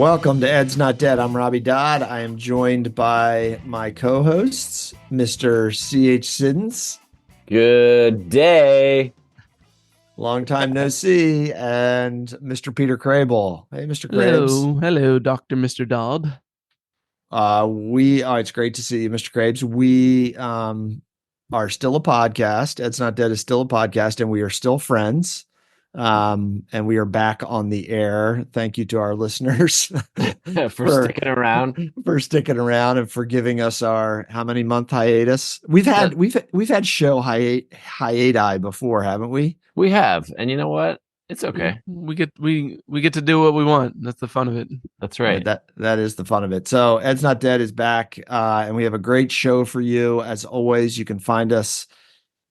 Welcome to Ed's Not Dead. I'm Robbie Dodd. I am joined by my co-hosts, Mr. C.H. Siddons. Good day. Long time no see. And Mr. Peter Crable. Hey, Mr. Krabs. Hello, Dr. Mr. Dodd. It's great to see you, Mr. Krabs. We are still a podcast. Ed's Not Dead is still a podcast, and we are still friends. And we are back on the air. Thank you to our listeners for sticking around, and for giving us our how many month hiatus. We've had show hiati before, haven't we? We have, and you know what? It's okay. We get to do what we want. That's the fun of it. That's right. Yeah, that is the fun of it. So Ed's Not Dead is back, and we have a great show for you. As always, you can find us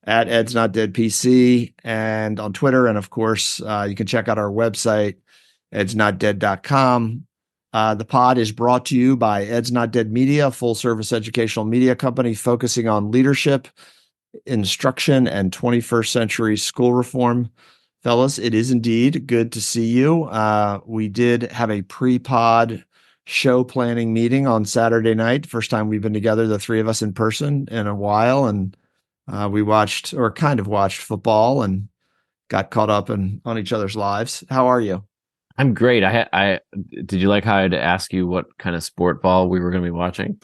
at Ed's Not Dead PC and on Twitter. And of course, you can check out our website, edsnotdead.com. The pod is brought to you by Ed's Not Dead Media, a full service educational media company focusing on leadership, instruction, and 21st century school reform. Fellas, it is indeed good to see you. We did have a pre-pod show planning meeting on Saturday night. First time we've been together, the three of us in person in a while. And we watched football and got caught up on each other's lives. How are you? I'm great. Did you like how I had to ask you what kind of sport ball we were going to be watching?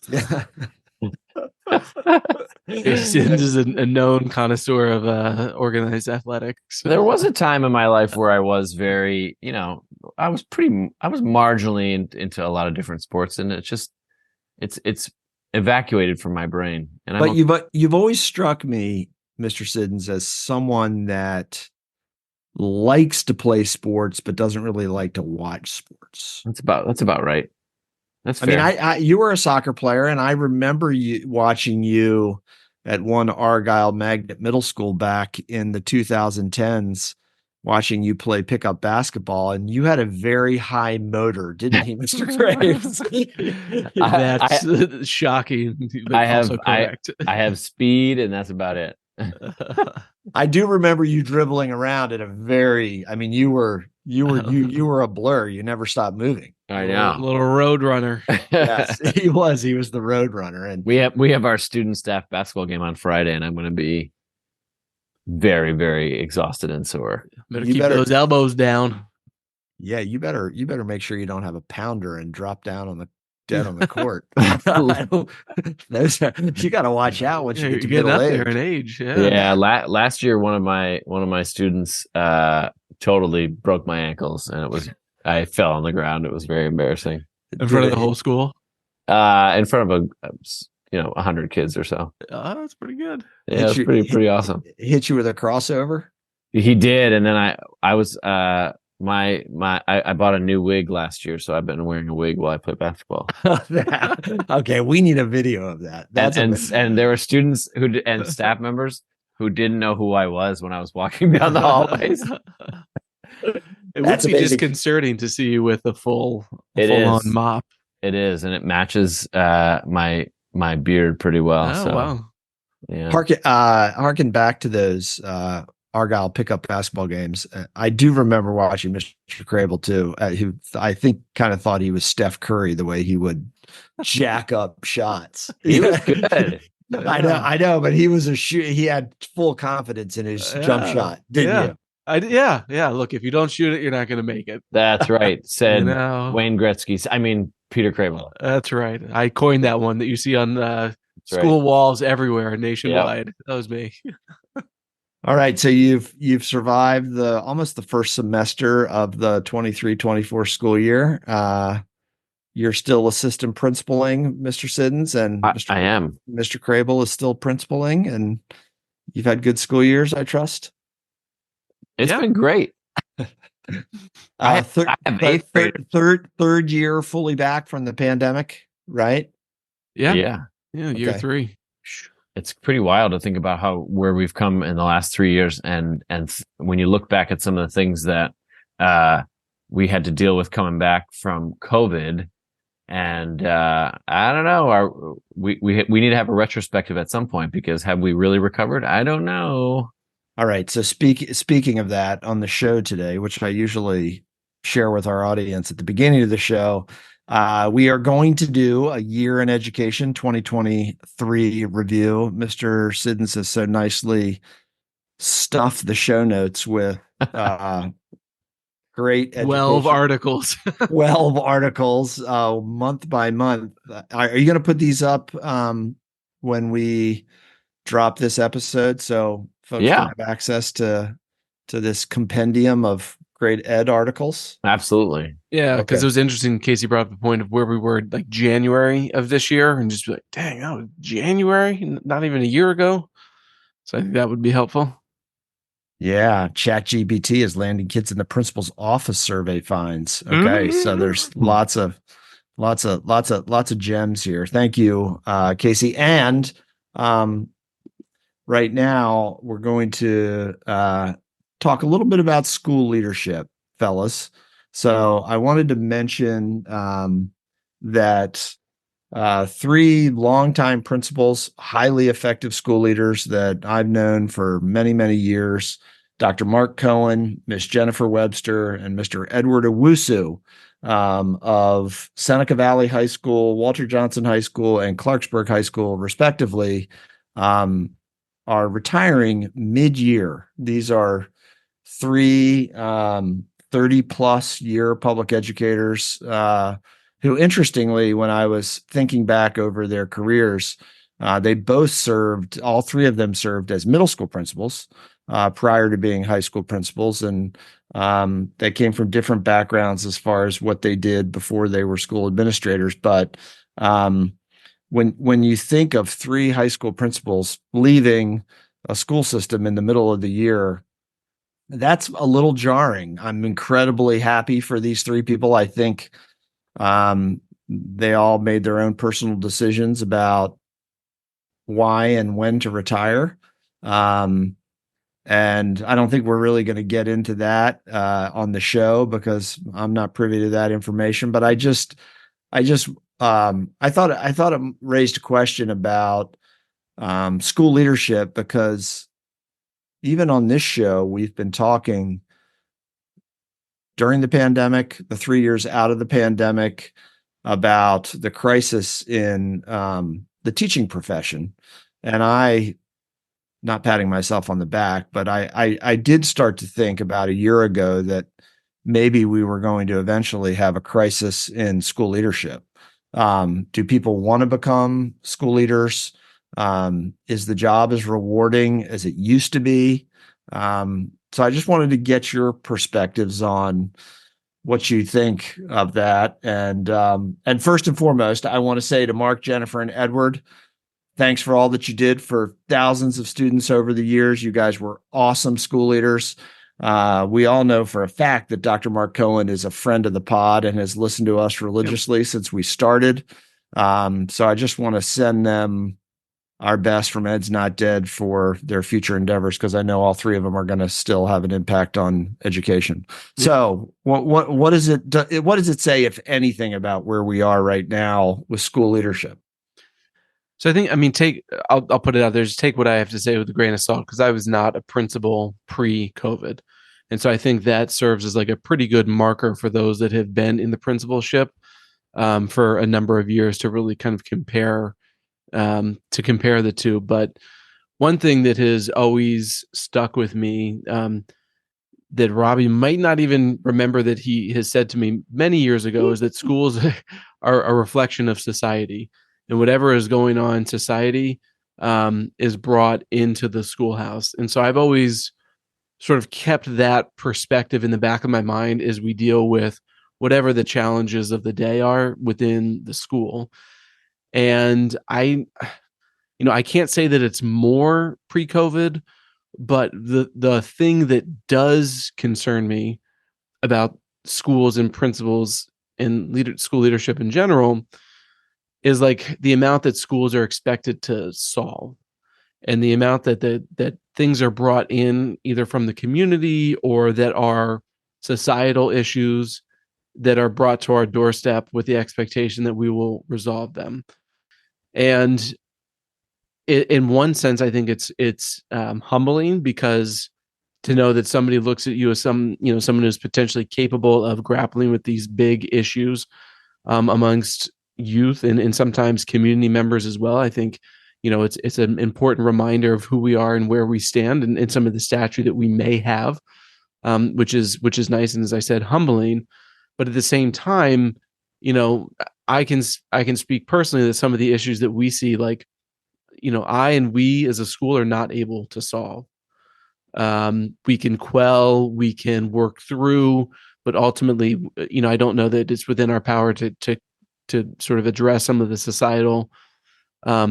Siddons is a known connoisseur of organized athletics. There was a time in my life where I was very, I was marginally into a lot of different sports, and it's evacuated from my brain. But you've always struck me, Mr. Siddons, as someone that likes to play sports but doesn't really like to watch sports. That's about right. That's fair. I mean, you were a soccer player, and I remember watching you at one Argyle Magnet Middle School back in the 2010s, watching you play pickup basketball, and you had a very high motor, didn't he, Mr. Graves? That's shocking. I have speed, and that's about it. I do remember you dribbling around at you were a blur. You never stopped moving. I know. Little road runner. Yes, he was the road runner. And we have our student staff basketball game on Friday, and I'm going to be very, very exhausted and sore. Better keep those elbows down. Yeah, you better make sure you don't have a pounder and drop down on the court. You got to watch out once you get to middle age. There in age. Yeah. Last year, one of my students totally broke my ankles, and I fell on the ground. It was very embarrassing in front of the whole school. In front of 100 kids or so. Oh, that's pretty good. Yeah, it's pretty awesome. Hit you with a crossover? He did, and then I was I bought a new wig last year, so I've been wearing a wig while I play basketball. Okay, we need a video of that. And there were students and staff members who didn't know who I was when I was walking down the hallways. It would be disconcerting to see you with a full-on mop. It is, and it matches my beard pretty well. Oh, so, wow. Yeah. Harken back to those Argyle pickup basketball games. I do remember watching Mr. Crable too, who I think kind of thought he was Steph Curry the way he would jack up shots. He was good. I know, but he was he had full confidence in his jump shot, didn't you? Yeah. Look, if you don't shoot it, you're not going to make it. That's right. Said Wayne Gretzky. I mean, Peter Crable. That's right. I coined that one that you see on school walls everywhere nationwide. Yep. That was me. All right. So you've survived almost the first semester of the 23-24 school year. You're still assistant principaling, Mr. Siddons, and I am. Mr. Crable is still principaling, and you've had good school years, I trust. It's been great. I have third year fully back from the pandemic, right? Yeah. Year 3. It's pretty wild to think about where we've come in the last 3 years, and when you look back at some of the things that we had to deal with coming back from COVID, and I don't know, we need to have a retrospective at some point, because have we really recovered? I don't know. All right. So speaking of that, on the show today, which I usually share with our audience at the beginning of the show. We are going to do a year in education 2023 review. Mr. Siddons has so nicely stuffed the show notes with great 12 articles. 12 articles month by month. Are you going to put these up when we drop this episode so folks can have access to this compendium of great ed articles? Absolutely. Yeah, because it was interesting. Casey brought up the point of where we were like January of this year and just be like, dang, that was January, not even a year ago. So I think that would be helpful. Yeah, ChatGPT is landing kids in the principal's office survey finds. Okay, so there's lots of gems here. Thank you, Casey. And right now we're going to talk a little bit about school leadership, fellas. So I wanted to mention that three longtime principals, highly effective school leaders that I've known for many, many years, Dr. Mark Cohen, Miss Jennifer Webster, and Mr. Edward Owusu of Seneca Valley High School, Walter Johnson High School, and Clarksburg High School, respectively, are retiring mid-year. These are three 30-plus year public educators who, interestingly, when I was thinking back over their careers, they both served, all three of them served as middle school principals prior to being high school principals. And they came from different backgrounds as far as what they did before they were school administrators. But when you think of three high school principals leaving a school system in the middle of the year, that's a little jarring. I'm incredibly happy for these three people. I think they all made their own personal decisions about why and when to retire. And I don't think we're really going to get into that on the show because I'm not privy to that information. But I thought it raised a question about school leadership, because even on this show, we've been talking during the pandemic, the 3 years out of the pandemic, about the crisis in the teaching profession. And not patting myself on the back, but I did start to think about a year ago that maybe we were going to eventually have a crisis in school leadership. Do people want to become school leaders? Is the job as rewarding as it used to be? So I just wanted to get your perspectives on what you think of that. And first and foremost, I want to say to Mark, Jennifer, and Edward, thanks for all that you did for thousands of students over the years. You guys were awesome school leaders. We all know for a fact that Dr. Mark Cohen is a friend of the pod and has listened to us religiously since we started. So I just want to send them our best from Ed's Not Dead for their future endeavors, because I know all three of them are going to still have an impact on education. So what does it say, if anything, about where we are right now with school leadership? So I think, I'll put it out there. Just take what I have to say with a grain of salt, because I was not a principal pre-COVID. And so I think that serves as like a pretty good marker for those that have been in the principalship for a number of years to really kind of compare the two. But one thing that has always stuck with me, that Robbie might not even remember that he has said to me many years ago, is that schools are a reflection of society. And whatever is going on in society is brought into the schoolhouse. And so I've always sort of kept that perspective in the back of my mind as we deal with whatever the challenges of the day are within the school. And I can't say that it's more pre-COVID, but the thing that does concern me about schools and principals and school leadership in general is like the amount that schools are expected to solve, and the amount that things are brought in either from the community or that are societal issues that are brought to our doorstep with the expectation that we will resolve them. And in one sense, I think it's humbling, because to know that somebody looks at you as someone who's potentially capable of grappling with these big issues amongst youth and sometimes community members as well. I think, it's an important reminder of who we are and where we stand and some of the stature that we may have, which is nice. And as I said, humbling, but at the same time, I can speak personally that some of the issues that we see, like, we as a school are not able to solve. We can quell, we can work through, but ultimately, I don't know that it's within our power to sort of address some of the societal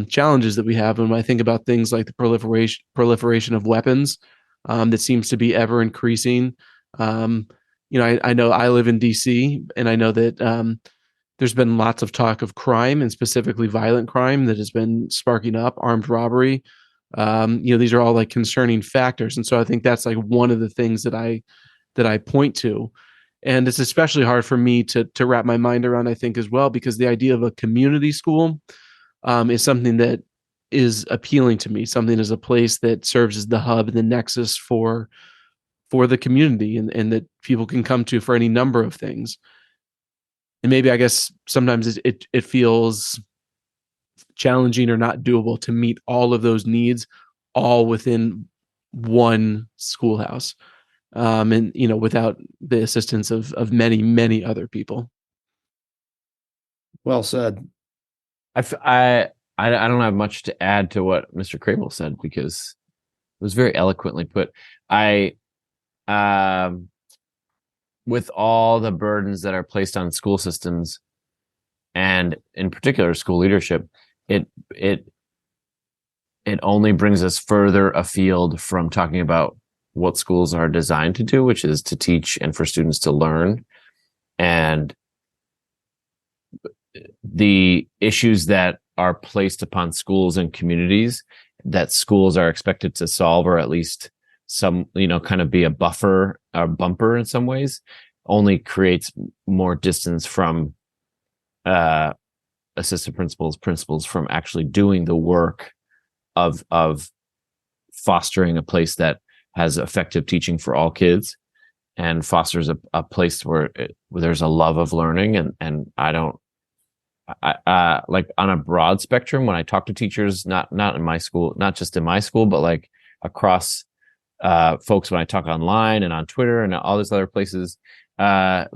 challenges that we have. And when I think about things like the proliferation of weapons that seems to be ever increasing, I know I live in DC, and I know that there's been lots of talk of crime, and specifically violent crime, that has been sparking up, armed robbery. These are all like concerning factors. And so I think that's like one of the things that I point to. And it's especially hard for me to wrap my mind around, I think, as well, because the idea of a community school is something that is appealing to me, something as a place that serves as the hub and the nexus for the community, and that people can come to for any number of things. And maybe, I guess, sometimes it feels challenging or not doable to meet all of those needs all within one schoolhouse, and without the assistance of many, many other people. Well said. I don't have much to add to what Mr. Crable said, because it was very eloquently put. With all the burdens that are placed on school systems, and in particular school leadership, it only brings us further afield from talking about what schools are designed to do, which is to teach and for students to learn. And the issues that are placed upon schools and communities that schools are expected to solve, or at least some, kind of be a buffer or bumper in some ways, only creates more distance from assistant principals from actually doing the work of fostering a place that has effective teaching for all kids, and fosters a place where there's a love of learning. And I like, on a broad spectrum, when I talk to teachers, not in my school, not just in my school, but like across folks, when I talk online and on Twitter and all these other places, I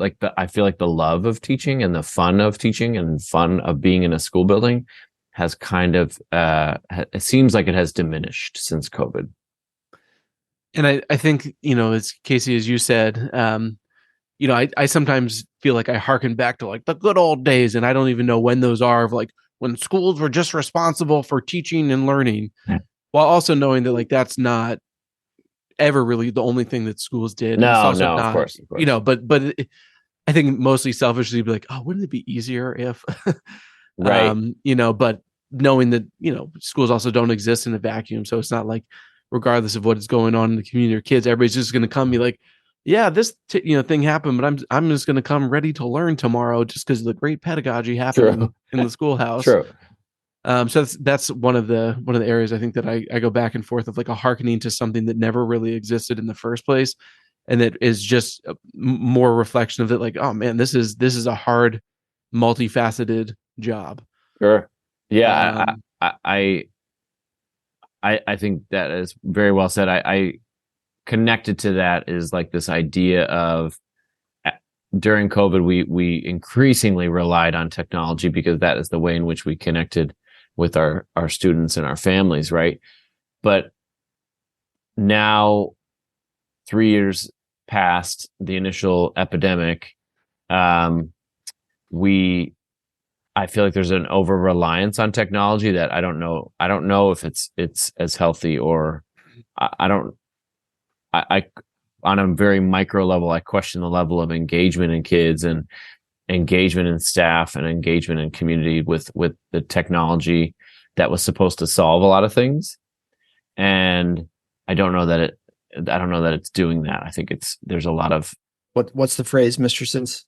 feel like the love of teaching and the fun of teaching and fun of being in a school building has kind of it seems like it has diminished since COVID. And I think, as Casey, as you said, I sometimes feel like I hearken back to like the good old days, and I don't even know when those are, of like when schools were just responsible for teaching and learning, while also knowing that like that's not ever really the only thing that schools did. No, not, of course. But I think mostly selfishly be like, oh, wouldn't it be easier if, right? But knowing that schools also don't exist in a vacuum, so it's not like, regardless of what is going on in the community or kids, everybody's just going to come and be like, yeah, this thing happened, but I'm just going to come ready to learn tomorrow just because the great pedagogy happened in the schoolhouse. True. So that's one of the areas I think that I go back and forth of, like, a hearkening to something that never really existed in the first place, and that is just more reflection of it. Like, oh man, this is a hard, multifaceted job. Sure. Yeah. I think that is very well said. I connected to that is like this idea of, during COVID, we increasingly relied on technology because that is the way in which we connected with our students and our families, right? But now, 3 years past the initial epidemic, I feel like there's an over reliance on technology that I don't know if it's as healthy, or I on a very micro level, I question the level of engagement in kids and engagement in staff and engagement in community with the technology that was supposed to solve a lot of things. And I don't know that it's doing that. I think there's a lot of what's the phrase, Mr. Sins?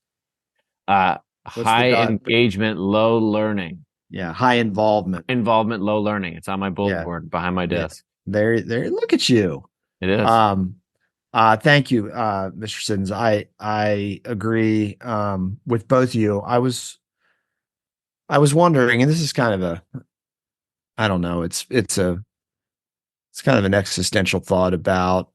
High engagement, low learning. Yeah, high involvement, low learning. It's on my bulletin board behind my desk. There. Look at you. It is. Thank you, Mr. Siddons. I agree with both of you. I was wondering, and this is kind of I don't know, it's kind of an existential thought about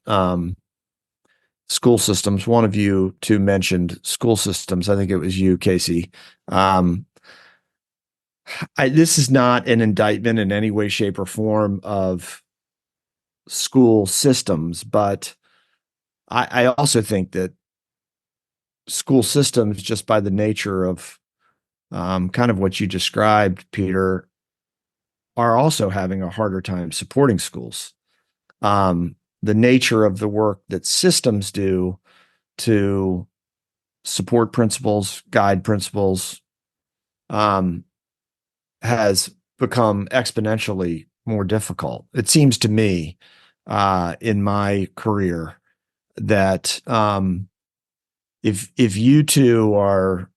school systems. One of you two mentioned school systems. I think it was you, Casey. Um, this is not an indictment in any way, shape, or form of school systems, but I also think that school systems, just by the nature of kind of what you described, Peter, are also having a harder time supporting schools. The nature of the work that systems do to support principals, guide principals, has become exponentially more difficult. It seems to me, in my career, that if you two are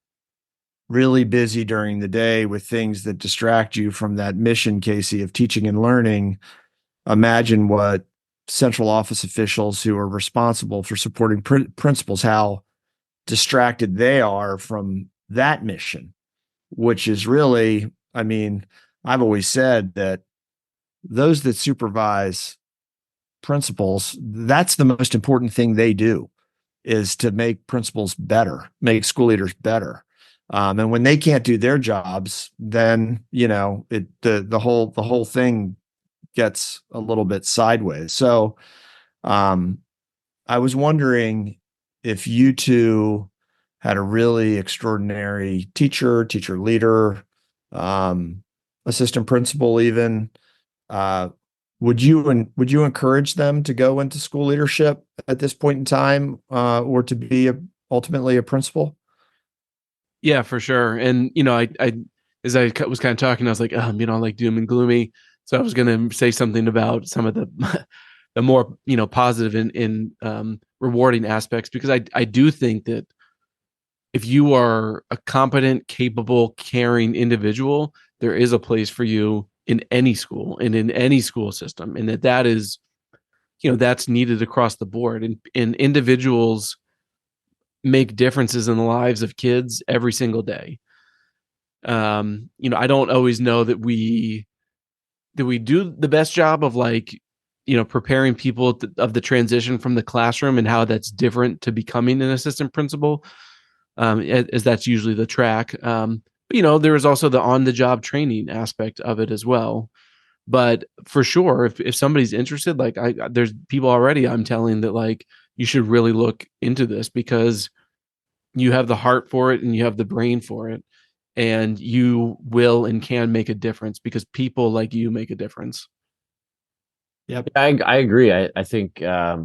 really busy during the day with things that distract you from that mission, Casey, of teaching and learning, imagine what central office officials who are responsible for supporting principals, how distracted they are from that mission, which is really, I mean, I've always said that those that supervise principals, that's the most important thing they do, is to make principals better, make school leaders better. And when they can't do their jobs, then the whole thing gets a little bit sideways. So I was wondering if you two had a really extraordinary teacher leader, assistant principal, even. Would you encourage them to go into school leadership at this point in time, or to be ultimately a principal? Yeah, for sure. And I as I was kind of talking, I was like, like doom and gloomy. So I was going to say something about some of the the more positive in rewarding aspects, because I do think that if you are a competent, capable, caring individual, there is a place for you in any school and in any school system, and that is that's needed across the board. And individuals make differences in the lives of kids every single day. I don't always know that we do the best job of preparing people of the transition from the classroom and how that's different to becoming an assistant principal, as that's usually the track. But there is also the on the job training aspect of it as well. But for sure, if somebody's interested, there's people already I'm telling that you should really look into this, because you have the heart for it and you have the brain for it, and you will and can make a difference because people like you make a difference. Yep. I agree. I think I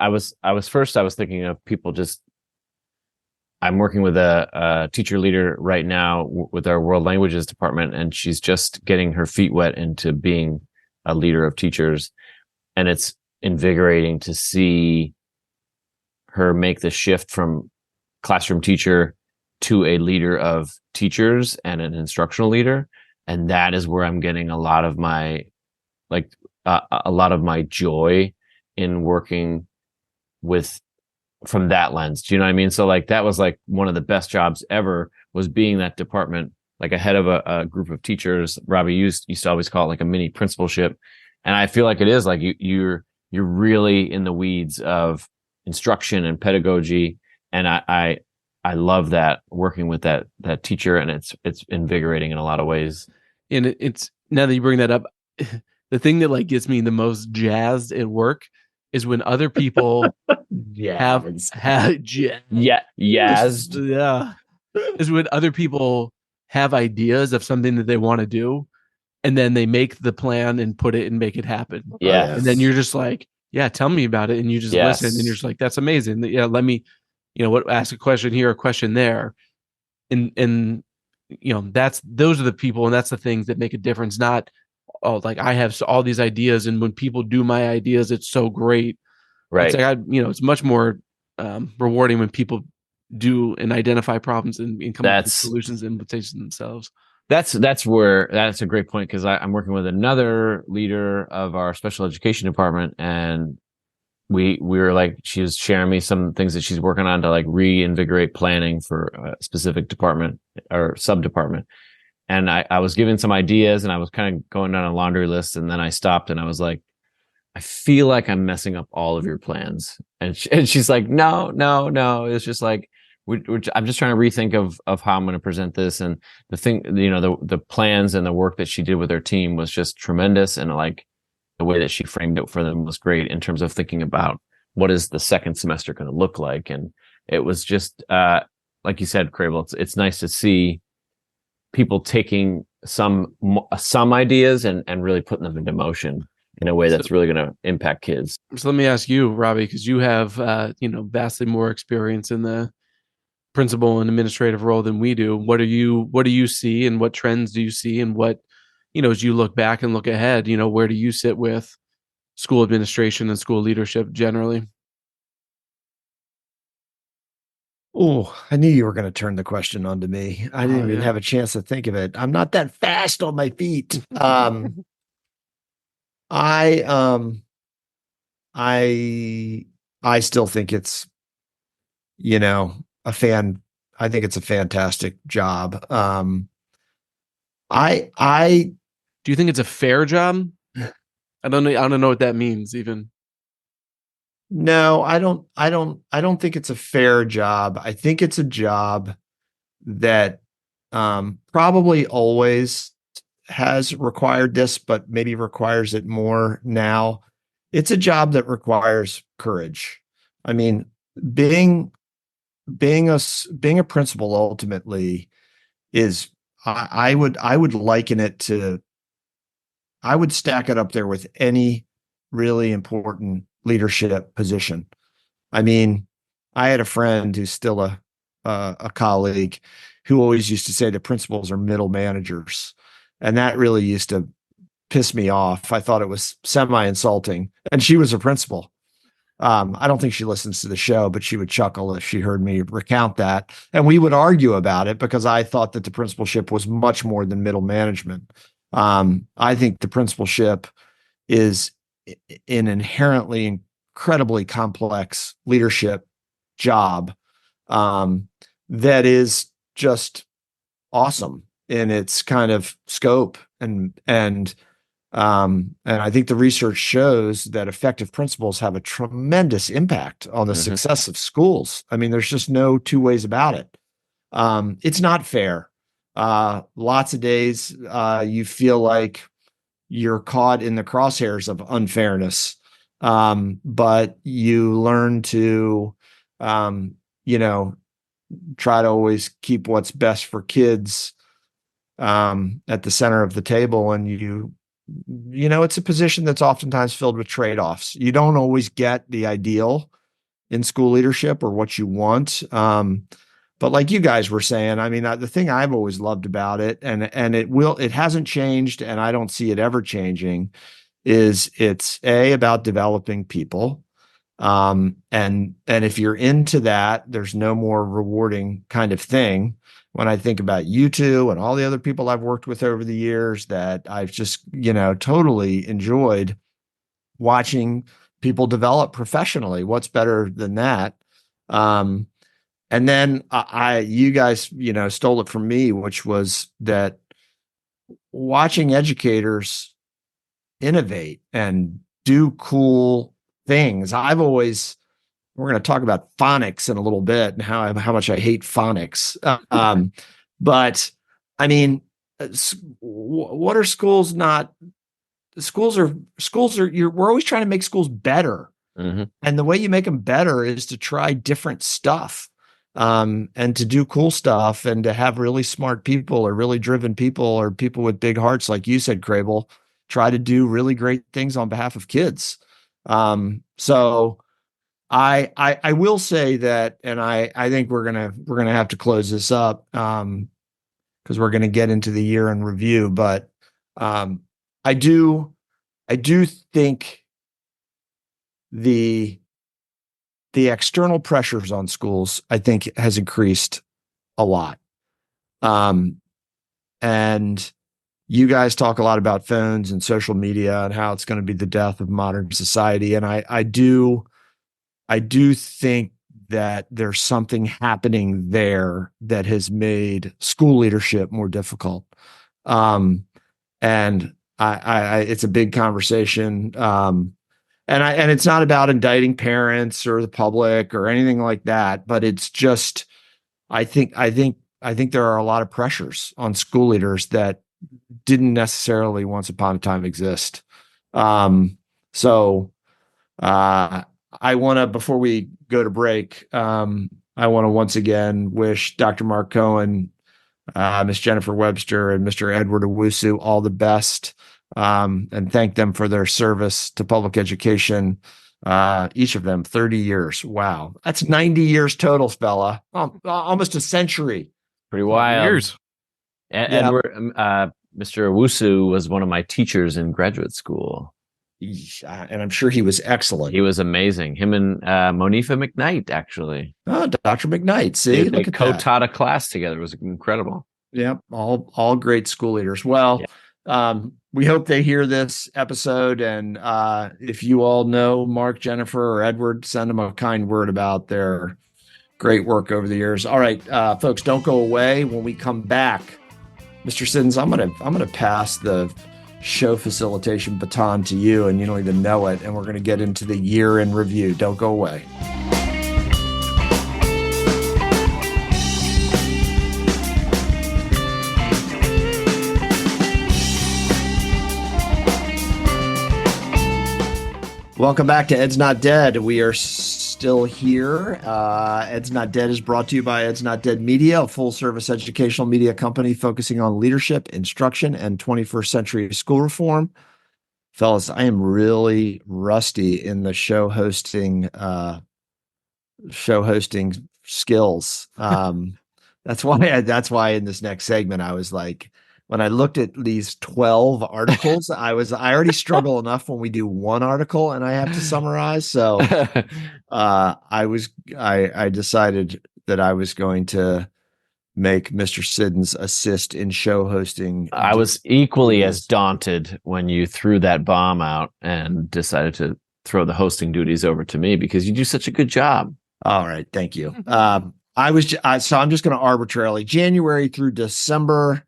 was thinking of people just. I'm working with a teacher leader right now with our world languages department, and she's just getting her feet wet into being a leader of teachers. And it's invigorating to see her make the shift from classroom teacher to a leader of teachers and an instructional leader. And that is where I'm getting a lot of my joy in working with from that lens. Do you know what I mean? So that was one of the best jobs ever, was being that department, ahead of a group of teachers. Robbie used to always call it a mini principalship. And I feel like it is you're really in the weeds of instruction and pedagogy. And I love that, working with that teacher, and it's invigorating in a lot of ways. And it's, now that you bring that up, the thing that gets me the most jazzed at work is when other people have is when other people have ideas of something that they want to do, and then they make the plan and put it and make it happen. Yeah. And then you're just like, yeah, tell me about it. And you just listen, and you're just like, that's amazing. Yeah, let me, ask a question here, a question there. And those are the people, and that's the things that make a difference. Not, I have all these ideas, and when people do my ideas, it's so great. Right. It's it's much more rewarding when people do and identify problems and come up with solutions and invitations themselves. That's a great point, because I'm working with another leader of our special education department, and we were like, she was sharing me some things that she's working on to like reinvigorate planning for a specific department or sub department. And I was giving some ideas and I was kind of going down a laundry list. And then I stopped and I was like, I feel like I'm messing up all of your plans. And she's like, no, no, no. It's just like, I'm just trying to rethink of how I'm going to present this. And the thing, the plans and the work that she did with her team was just tremendous. And like the way that she framed it for them was great in terms of thinking about what is the second semester going to look like. And it was just, like you said, Crable, it's nice to see people taking some ideas and really putting them into motion in a way that's really going to impact kids. So let me ask you, Robbie, because you have vastly more experience in the principal and administrative role than we do. What do you see, and what trends do you see, and what, as you look back and look ahead, where do you sit with school administration and school leadership generally? Oh, I knew you were going to turn the question onto me. I didn't even have a chance to think of it. I'm not that fast on my feet. I still think it's, I think it's a fantastic job. Do you think it's a fair job? I don't know what that means even. No, I don't think it's a fair job. I think it's a job that probably always has required this, but maybe requires it more now. It's a job that requires courage. I mean, being a principal ultimately is, I would liken it to, I would stack it up there with any really important leadership position. I mean, I had a friend who's still a colleague who always used to say that principals are middle managers. And that really used to piss me off. I thought it was semi-insulting. And she was a principal. I don't think she listens to the show, but she would chuckle if she heard me recount that. And we would argue about it because I thought that the principalship was much more than middle management. I think the principalship is an inherently incredibly complex leadership job that is just awesome in its kind of scope. And I think the research shows that effective principals have a tremendous impact on the success of schools. I mean, there's just no two ways about it. It's not fair. Lots of days you feel like you're caught in the crosshairs of unfairness. But you learn to, try to always keep what's best for kids at the center of the table. And it's a position that's oftentimes filled with trade-offs. You don't always get the ideal in school leadership or what you want. But like you guys were saying, I mean, the thing I've always loved about it, and it hasn't changed, and I don't see it ever changing, is it's about developing people. And if you're into that, there's no more rewarding kind of thing. When I think about you two and all the other people I've worked with over the years that I've just, totally enjoyed watching people develop professionally. What's better than that? And then you guys, stole it from me, which was that watching educators innovate and do cool things. We're going to talk about phonics in a little bit and how much I hate phonics. But I mean, what are schools not? We're always trying to make schools better. Mm-hmm. And the way you make them better is to try different stuff. And to do cool stuff and to have really smart people or really driven people or people with big hearts, like you said, Crable, try to do really great things on behalf of kids. So I will say that, and I think we're gonna have to close this up because we're gonna get into the year in review. But I do think the external pressures on schools, I think, has increased a lot. And you guys talk a lot about phones and social media and how it's going to be the death of modern society. And I do I do think that there's something happening there that has made school leadership more difficult. And it's a big conversation. And it's not about indicting parents or the public or anything like that, but it's just, I think there are a lot of pressures on school leaders that didn't necessarily once upon a time exist. So I want to, before we go to break, I want to once again wish Dr. Mark Cohen, Miss Jennifer Webster, and Mr. Edward Owusu all the best, and thank them for their service to public education. Each of them 30 years. Wow. That's 90 years total, fella. Almost a century. Pretty wild. Years. Edward, Mr. Owusu was one of my teachers in graduate school. And I'm sure he was excellent. He was amazing. Him and Monifa McKnight, actually. Oh, Dr. McKnight. See, they co-taught a class together. It was incredible. Yeah, all great school leaders. Well, we hope they hear this episode. And if you all know Mark, Jennifer, or Edward, send them a kind word about their great work over the years. All right, folks, don't go away. When we come back, Mr. Siddons, I'm gonna pass the show facilitation baton to you, and you don't even know it. And we're going to get into the year in review. Don't go away. Welcome back to Ed's Not Dead. We are still here. Ed's Not Dead is brought to you by Ed's Not Dead Media, a full-service educational media company focusing on leadership, instruction, and 21st century school reform. Fellas, I am really rusty in the show hosting skills. That's why in this next segment I was like, when I looked at these 12 articles, I already struggle enough when we do one article and I have to summarize. So I decided that I was going to make Mr. Siddons assist in show hosting. I was equally as daunted when you threw that bomb out and decided to throw the hosting duties over to me because you do such a good job. All right. Thank you. So I'm just going to arbitrarily January through December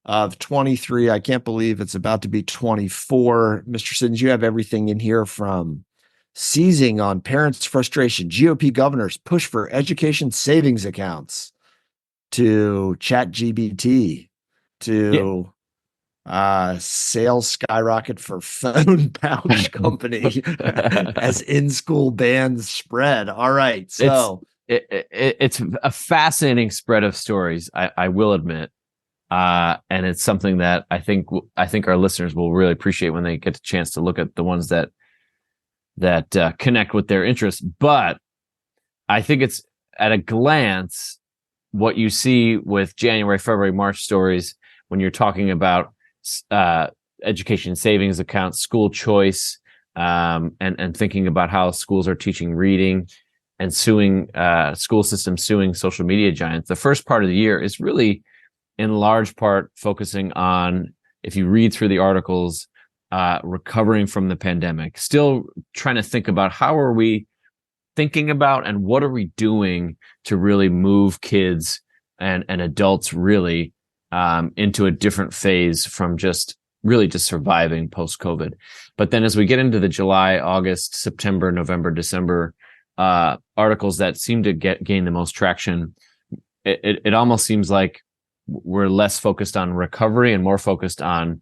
of 23. I can't believe it's about to be 24. Mr. Siddons, you have everything in here from seizing on parents' frustration, GOP governors push for education savings accounts, to ChatGPT, to sales skyrocket for phone pouch company as in-school bans spread. All right. So it's a fascinating spread of stories, I will admit. And it's something that I think our listeners will really appreciate when they get a chance to look at the ones that connect with their interests. But I think it's at a glance what you see with January, February, March stories when you're talking about education savings accounts, school choice, and thinking about how schools are teaching reading and suing school systems, suing social media giants. The first part of the year is really in large part focusing on, if you read through the articles, recovering from the pandemic, still trying to think about how are we thinking about and what are we doing to really move kids and adults really into a different phase from just surviving post-COVID. But then as we get into the July, August, September, November, December articles that seem to gain the most traction, it almost seems like we're less focused on recovery and more focused on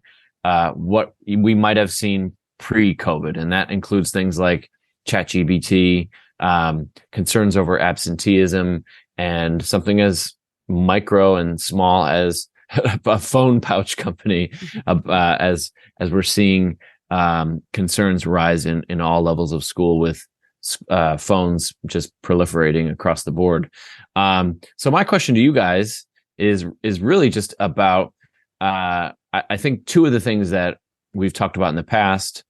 what we might have seen pre-COVID. And that includes things like ChatGPT, concerns over absenteeism, and something as micro and small as a phone pouch company, as we're seeing concerns rise in all levels of school with phones just proliferating across the board. So my question to you guys is really just about, I think two of the things that we've talked about in the past,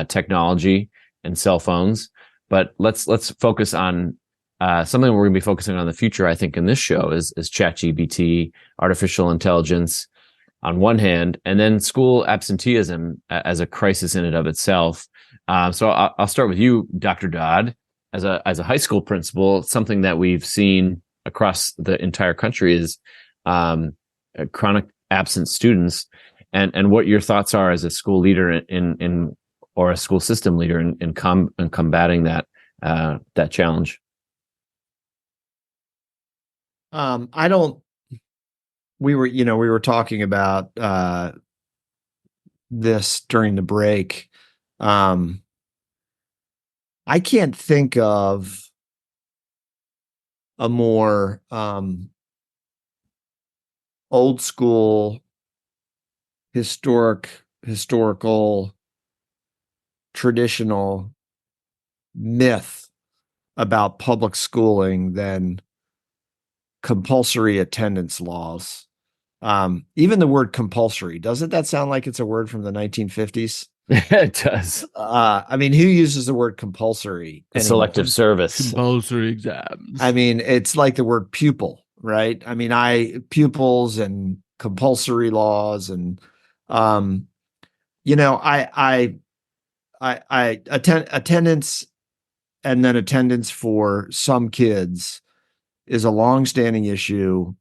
technology and cell phones, but let's focus on something we're going to be focusing on in the future. I think in this show is ChatGPT, artificial intelligence on one hand, and then school absenteeism as a crisis in and of itself. So I'll start with you, Dr. Dodd. as a high school principal, something that we've seen across the entire country is chronic absent students, and what your thoughts are as a school leader in or a school system leader in combating that challenge. I don't. We were talking about this during the break. I can't think of a more old school, historical, traditional myth about public schooling than compulsory attendance laws. Even the word compulsory, doesn't that sound like it's a word from the 1950s? It does. I mean, who uses the word compulsory? Selective service. Compulsory exams. I mean, it's like the word pupil, right? I mean, pupils and compulsory laws, and attendance, and then attendance for some kids is a longstanding issue.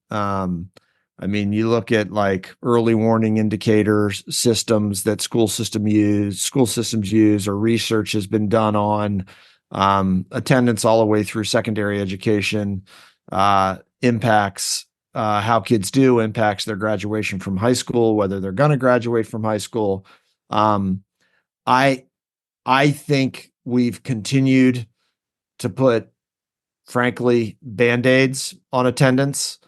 I mean, you look at like early warning indicators systems that school systems use, or research has been done on attendance all the way through secondary education, impacts how kids do, impacts their graduation from high school, whether they're going to graduate from high school. I think we've continued to put, frankly, Band-Aids on attendance.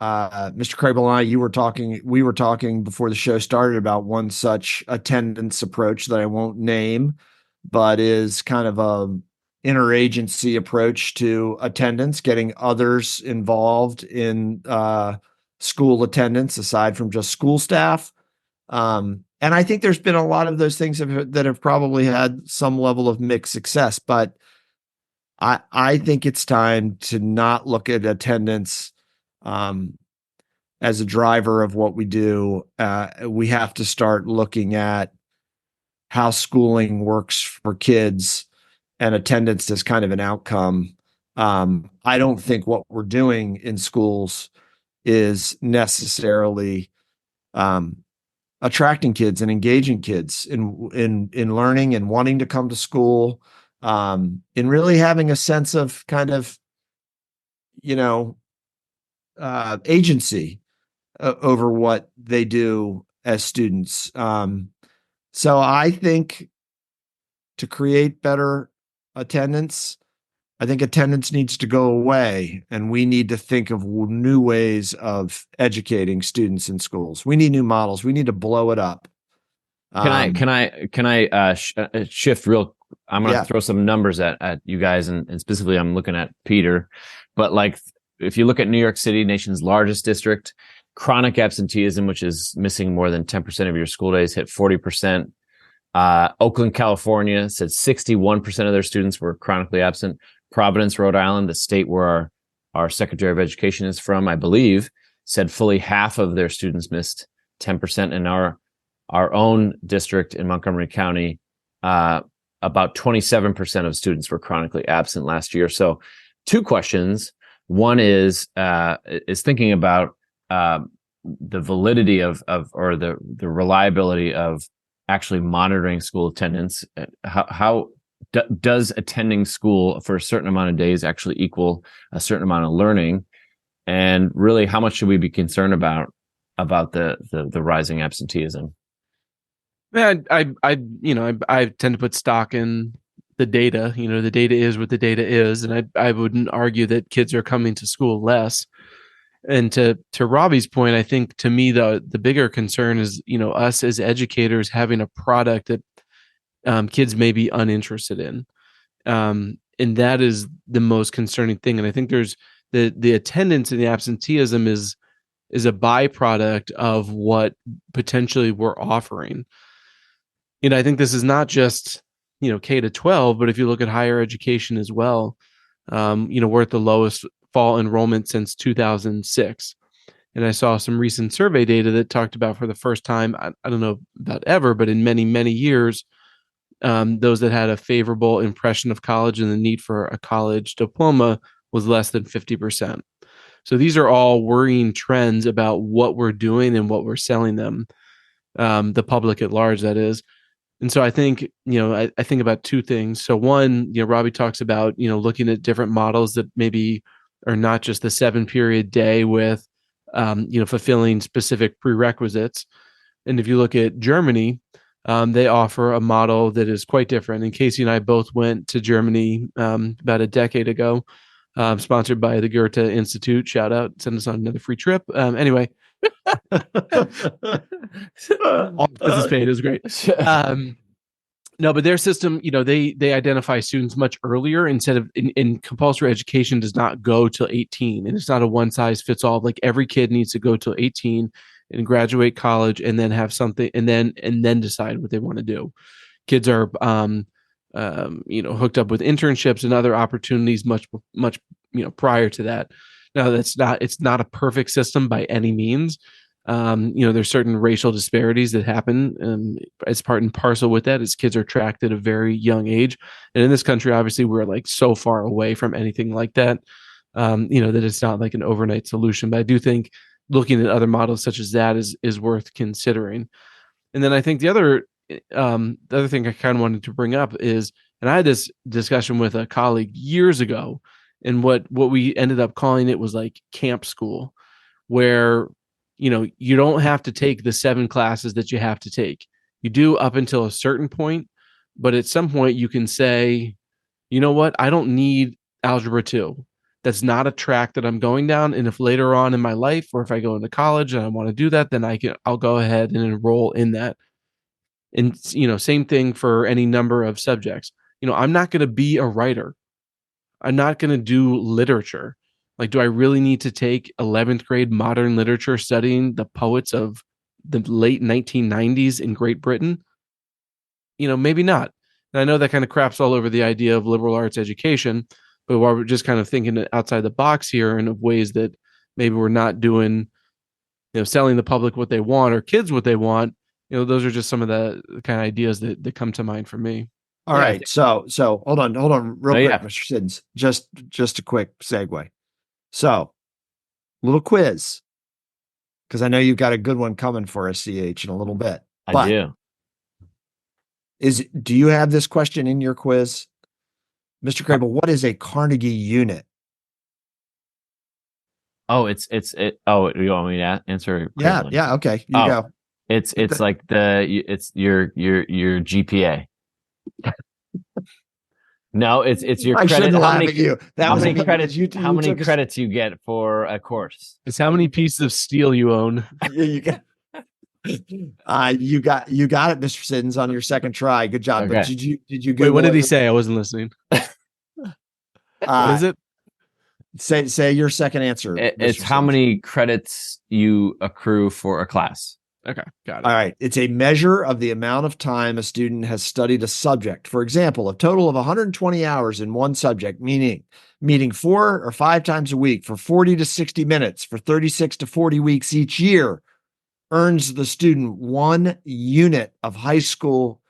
Mr. Crable and I, we were talking before the show started about one such attendance approach that I won't name, but is kind of a interagency approach to attendance, getting others involved in school attendance aside from just school staff. And I think there's been a lot of those things that have probably had some level of mixed success, but I think it's time to not look at attendance as a driver of what we do. We have to start looking at how schooling works for kids, and attendance as kind of an outcome. I don't think what we're doing in schools is necessarily attracting kids and engaging kids in learning and wanting to come to school, in really having a sense of kind of, agency over what they do as students. So I think to create better attendance, I think attendance needs to go away, and we need to think of new ways of educating students in schools. We need new models. We need to blow it up. Can I shift real? I'm going to throw some numbers at you guys, and specifically, I'm looking at Peter. But like, if you look at New York City, nation's largest district, chronic absenteeism, which is missing more than 10% of your school days, hit 40%. Oakland, California, said 61% of their students were chronically absent. Providence, Rhode Island, the state where our Secretary of Education is from, I believe, said fully half of their students missed 10%. In our own district in Montgomery County, about 27% of students were chronically absent last year. So, two questions. One is thinking about the validity of or the reliability of actually monitoring school attendance. How does attending school for a certain amount of days actually equal a certain amount of learning? And really, how much should we be concerned about the rising absenteeism? I tend to put stock in the data. The data is what the data is, and I wouldn't argue that kids are coming to school less. And to Robbie's point, I think to me the bigger concern is us as educators having a product that kids may be uninterested in, and that is the most concerning thing. And I think there's the attendance and the absenteeism is a byproduct of what potentially we're offering. I think this is not just K to 12, but if you look at higher education as well, we're at the lowest fall enrollment since 2006. And I saw some recent survey data that talked about, for the first time, I don't know about ever, but in many, many years, those that had a favorable impression of college and the need for a college diploma was less than 50%. So these are all worrying trends about what we're doing and what we're selling them, the public at large, that is. And so I think, I think about two things. So one, Robbie talks about, looking at different models that maybe are not just the 7-period day with, fulfilling specific prerequisites. And if you look at Germany, they offer a model that is quite different. And Casey and I both went to Germany about a decade ago, sponsored by the Goethe Institute. Shout out, send us on another free trip. Anyway, all this paid is great. No, but their system, they identify students much earlier instead of in compulsory education does not go till 18, and it's not a one size fits all. Like every kid needs to go till 18 and graduate college and then have something and then decide what they want to do. Kids are hooked up with internships and other opportunities much prior to that. Now it's not a perfect system by any means. There's certain racial disparities that happen as part and parcel with that as kids are tracked at a very young age. And in this country, obviously we're like so far away from anything like that, that it's not like an overnight solution. But I do think looking at other models such as that is worth considering. And then I think the other thing I kind of wanted to bring up is, and I had this discussion with a colleague years ago, and what we ended up calling it was like camp school, where you don't have to take the 7 classes that you have to take. You do up until a certain point, but at some point you can say, you know what, I don't need algebra 2. That's not a track that I'm going down. And if later on in my life, or if I go into college and I want to do that, then I'll go ahead and enroll in that. And, same thing for any number of subjects. I'm not going to be a writer. I'm not going to do literature. Like, do I really need to take 11th grade modern literature studying the poets of the late 1990s in Great Britain? Maybe not. And I know that kind of craps all over the idea of liberal arts education, but while we're just kind of thinking outside the box here and of ways that maybe we're not doing, selling the public what they want or kids what they want, those are just some of the kind of ideas that come to mind for me. All right. So hold on real quick, yeah. Mr. Siddons. Just a quick segue. So, little quiz, because I know you've got a good one coming for us, CH, in a little bit. I do. Do you have this question in your quiz? Mr. Crable, what is a Carnegie unit? Oh, you want me to answer? Quickly? Yeah. Okay, you go. It's like it's your GPA. No, it's your credit. How many credits you get for a course? It's how many pieces of steel you own. You got it, Mr. Siddons, on your second try. Good job. Okay. But did you Wait, what did he say? I wasn't listening. What is it? Say your second answer. It's how many credits you accrue for a class. Okay, got it. All right. It's a measure of the amount of time a student has studied a subject. For example, a total of 120 hours in one subject, meaning meeting 4 or 5 times a week for 40 to 60 minutes for 36 to 40 weeks each year, earns the student 1 unit of high school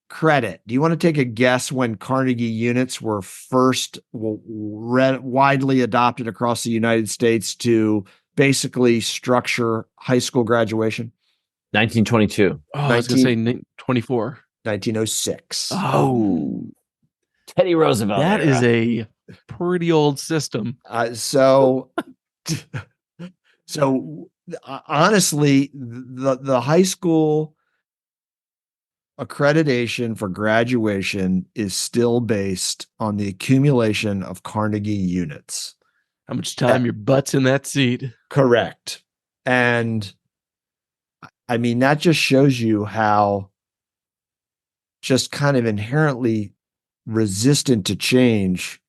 credit. Do you want to take a guess when Carnegie units were first widely adopted across the United States to basically structure high school graduation? 1922. Oh, I was going to say 24. 1906. Oh, Teddy Roosevelt. That is a pretty old system. So honestly, the high school accreditation for graduation is still based on the accumulation of Carnegie units. How much time your butt's in that seat. Correct. And I mean, that just shows you how just kind of inherently resistant to change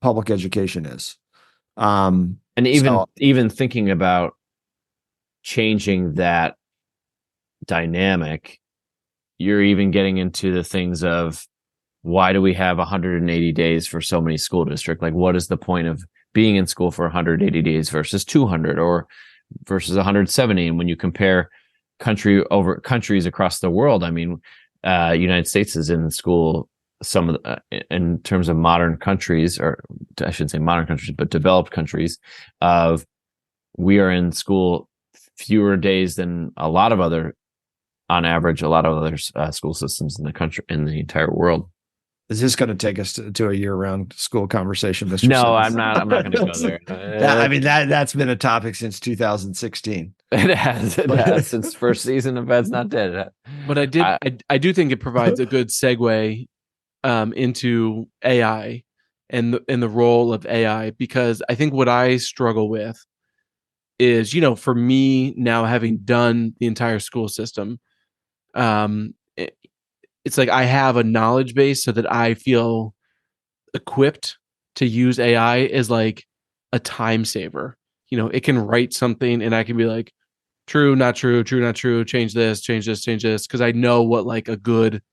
public education is. And even thinking about changing that dynamic, you're even getting into the things of why do we have 180 days for so many school districts? Like, what is the point of being in school for 180 days versus 200 or versus 170? And when you compare countries across the world, I mean, United States is in school some of in terms of modern countries, or I shouldn't say modern countries, but developed countries, we are in school fewer days than on average, a lot of other school systems in the country, in the entire world. Is this going to take us to a year-round school conversation, Mr. No, Simmons? I'm not going to go there. That's been a topic since 2016. It has since first season of Ed's Not Dead. But I do think it provides a good segue into AI and the role of AI, because I think what I struggle with is, for me now, having done the entire school system, it's like I have a knowledge base so that I feel equipped to use AI as like a time saver. It can write something and I can be like, true, not true, true, not true, change this, change this, change this, because I know what like a good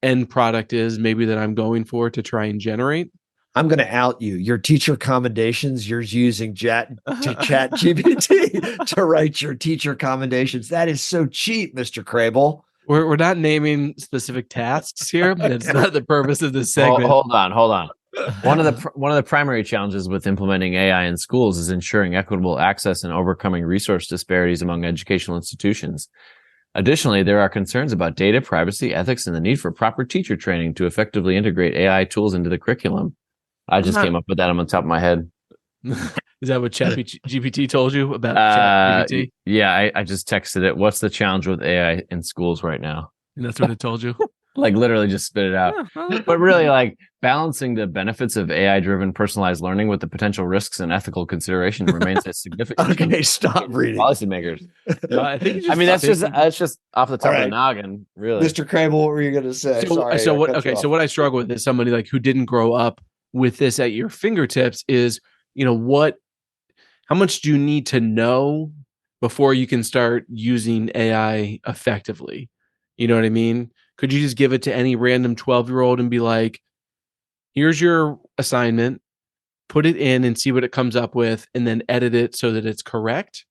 end product is maybe that I'm going for to try and generate. I'm going to out you. Your teacher commendations, you're using chat GPT to write your teacher commendations. That is so cheap, Mr. Crable. We're not naming specific tasks here. That's not the purpose of this segment. Hold on. One of the primary challenges with implementing AI in schools is ensuring equitable access and overcoming resource disparities among educational institutions. Additionally, there are concerns about data privacy, ethics, and the need for proper teacher training to effectively integrate AI tools into the curriculum. I just came up with that on the top of my head. Is that what ChatGPT told you about ChatGPT? Yeah, I just texted it. What's the challenge with AI in schools right now? And that's what it told you? Like literally just spit it out. But really, like, balancing the benefits of AI-driven personalized learning with the potential risks and ethical consideration remains a significant Okay, stop reading. Policymakers. I mean, that's just off the top of the noggin, really. Mr. Crable, what were you going to say? So what I struggle with is somebody like who didn't grow up with this at your fingertips is, how much do you need to know before you can start using AI effectively? You know what I mean? Could you just give it to any random 12-year-old and be like, here's your assignment, put it in and see what it comes up with, and then edit it so that it's correct?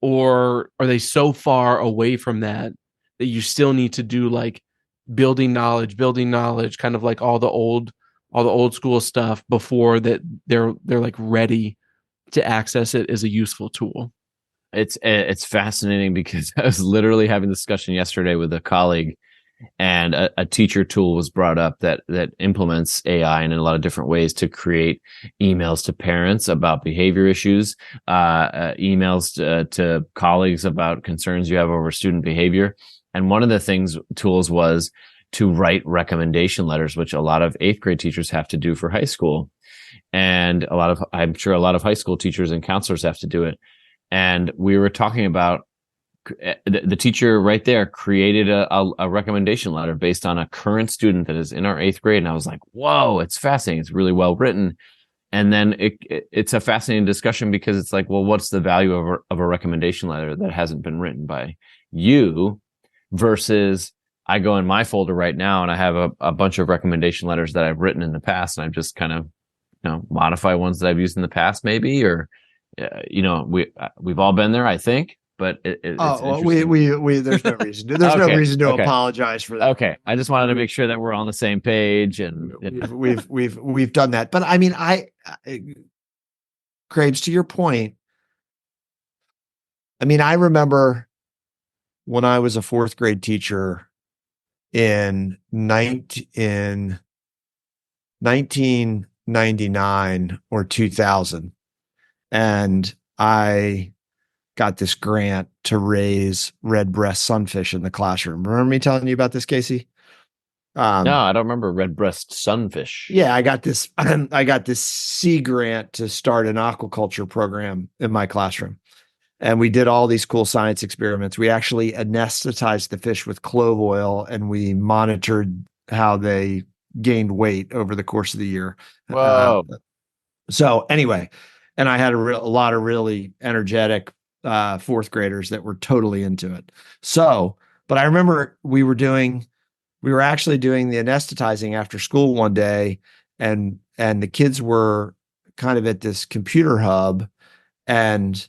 Or are they so far away from that you still need to do like building knowledge, kind of like all the old school stuff before that they're like ready to access it as a useful tool? It's fascinating because I was literally having a discussion yesterday with a colleague, and a teacher tool was brought up that implements AI in a lot of different ways to create emails to parents about behavior issues, emails to colleagues about concerns you have over student behavior. And one of the tools was to write recommendation letters, which a lot of 8th grade teachers have to do for high school. And I'm sure a lot of high school teachers and counselors have to do it. And we were talking about the teacher right there created a recommendation letter based on a current student that is in our 8th grade. And I was like, whoa, it's fascinating. It's really well written. And then it's a fascinating discussion because it's like, well, what's the value of a recommendation letter that hasn't been written by you versus I go in my folder right now and I have a bunch of recommendation letters that I've written in the past, and I've just kind of, modify ones that I've used in the past, maybe, or, we've all been there, I think, but there's no reason. There's no reason to apologize for that. Okay. I just wanted to make sure that we're on the same page, and we've done that. But I mean, Graves, to your point, I mean, I remember when I was a 4th grade teacher in 1999 or 2000, and I got this grant to raise red breast sunfish in the classroom. Remember me telling you about this, Casey? No, I don't remember red breast sunfish. Yeah, I got this sea grant to start an aquaculture program in my classroom. And we did all these cool science experiments. We actually anesthetized the fish with clove oil, and we monitored how they gained weight over the course of the year. Whoa. So anyway, and I had a lot of really energetic 4th graders that were totally into it. So, but I remember we were actually doing the anesthetizing after school one day, and the kids were kind of at this computer hub, and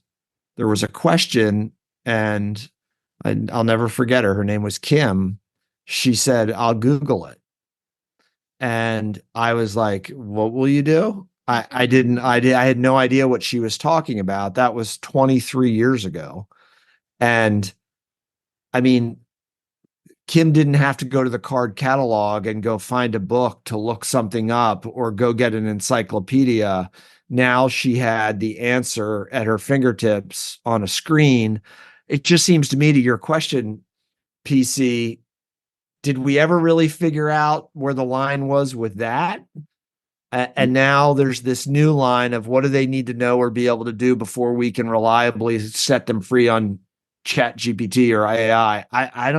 there was a question, and I'll never forget her. Her name was Kim. She said, I'll Google it. And I was like, what will you do? I had no idea what she was talking about. That was 23 years ago. And I mean, Kim didn't have to go to the card catalog and go find a book to look something up or go get an encyclopedia. Now she had the answer at her fingertips on a screen. It just seems to me, to your question, PC, did we ever really figure out where the line was with that? And now there's this new line of what do they need to know or be able to do before we can reliably set them free on Chat GPT or AI. I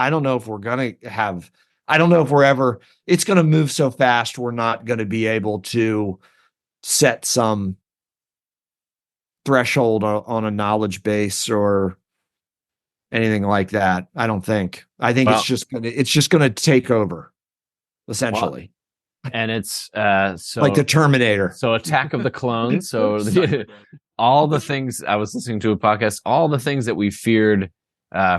don't know if we're going to have, I don't know if we're ever, it's going to move so fast. We're not going to be able to set some threshold on a knowledge base or anything like that. I don't think. I think it's just going to take over essentially. And it's so like the Terminator. So Attack of the Clones. So all the things, I was listening to a podcast, all the things that we feared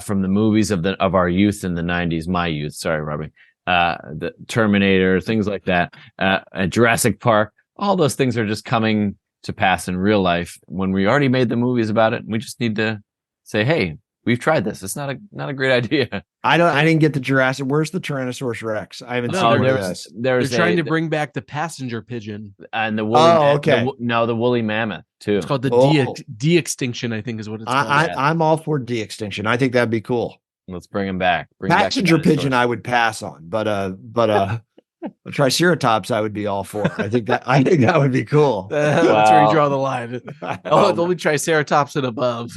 from the movies of our youth in the 90s, my youth, sorry, Robbie, the Terminator, things like that, Jurassic Park, all those things are just coming to pass in real life when we already made the movies about it. We just need to say, hey, we've tried this. It's not a great idea. I didn't get the Jurassic. Where's the Tyrannosaurus Rex? I haven't seen this. They're trying to bring back the passenger pigeon and the woolly. The woolly mammoth too. It's called the de-extinction, I think is what it's called. I'm all for de-extinction. I think that'd be cool. Let's bring him back. Passenger pigeon, I would pass on, but a Triceratops, I would be all for. I think that would be cool. That's where you draw the line. Oh, the only Triceratops and above.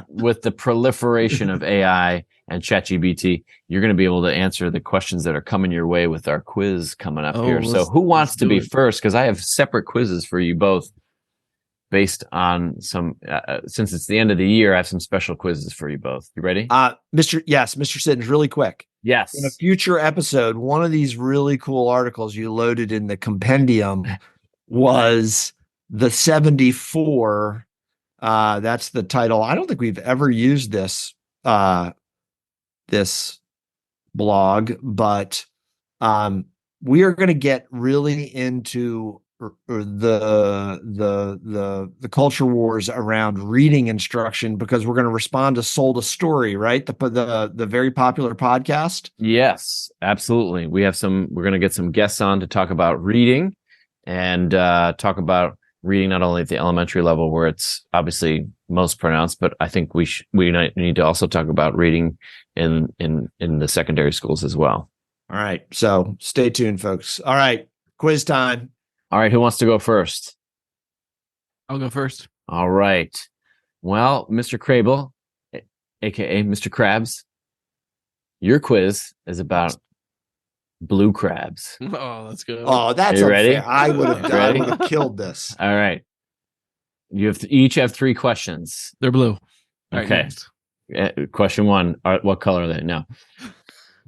With the proliferation of AI and ChatGPT, you're going to be able to answer the questions that are coming your way with our quiz coming up here. So, who wants to be first? Because I have separate quizzes for you both, based on some. Since it's the end of the year, I have some special quizzes for you both. You ready? Mr. Sittons, really quick. Yes. In a future episode, one of these really cool articles you loaded in the compendium was the 74. That's the title. I don't think we've ever used this blog, but we are going to get really into the culture wars around reading instruction, because we're going to respond to Sold a Story, right? The very popular podcast. Yes, absolutely. We're going to get some guests on to talk about reading and talk about reading not only at the elementary level where it's obviously most pronounced, but I think we need to also talk about reading in the secondary schools as well. All right. So stay tuned, folks. All right. Quiz time. All right, who wants to go first? I'll go first. All right. Well, Mr. Crable, aka Mr. Krabs, your quiz is about blue crabs. Oh, that's good. Oh, that's ready? I would have killed this. All right. You have each have 3 questions. They're blue. Okay. Question 1. What color are they? No.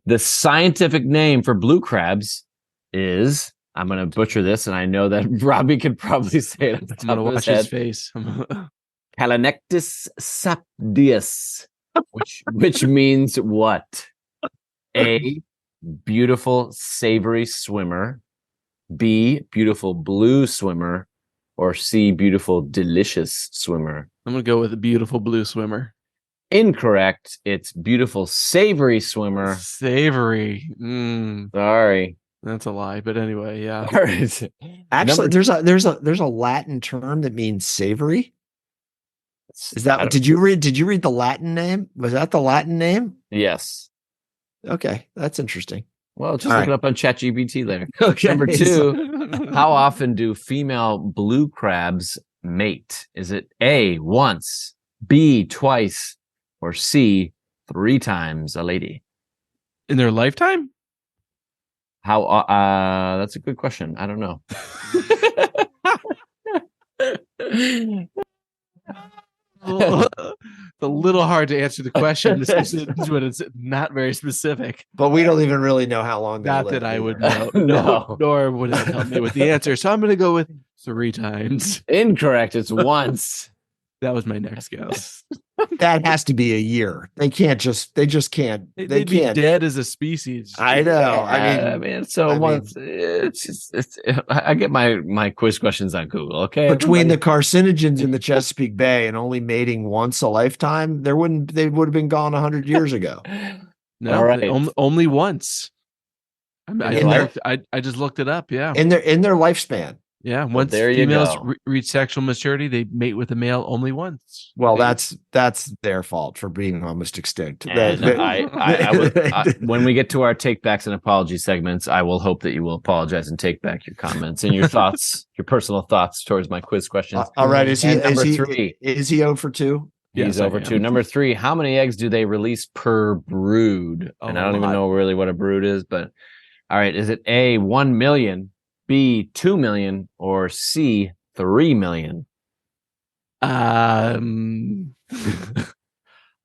The scientific name for blue crabs is, I'm going to butcher this, and I know that Robbie could probably say it. I'm going to watch his face. Calanectis sapdius, which means what? A, beautiful, savory swimmer. B, beautiful blue swimmer. Or C, beautiful, delicious swimmer. I'm going to go with a beautiful blue swimmer. Incorrect. It's beautiful, savory swimmer. Savory. Sorry. That's a lie, but anyway, yeah. All right. Actually, there's a Latin term that means savory. Is that did you read the Latin name? Was that the Latin name? Yes. Okay, that's interesting. Well, just look it up on ChatGPT later. Okay. Number 2, how often do female blue crabs mate? Is it A, once, B, twice, or C, 3 times a lady? In their lifetime? How that's a good question. I don't know. It's a little hard to answer the question when it's not very specific. But we don't even really know how long. Not that I would know. No, nor would it help me with the answer. So I'm going to go with 3 times. Incorrect. It's once. That was my next guess. That has to be a year. They just can't. They'd be dead as a species. I know. I mean, I get my quiz questions on Google. Okay, between the carcinogens in the Chesapeake Bay and only mating once a lifetime, they would have been gone 100 years ago. No, all right. only once. I just looked it up. Yeah, in their lifespan. Yeah, once females reach sexual maturity, they mate with a male only once. Well, that's their fault for being almost extinct. And when we get to our take backs and apology segments, I will hope that you will apologize and take back your comments and your thoughts, your personal thoughts towards my quiz questions. All right, number 3? Is he 0 for 2? He's over 2. Number 3, how many eggs do they release per brood? And I don't even know really what a brood is, but all right, is it A, 1 million? B, 2 million, or C, 3 million? I'm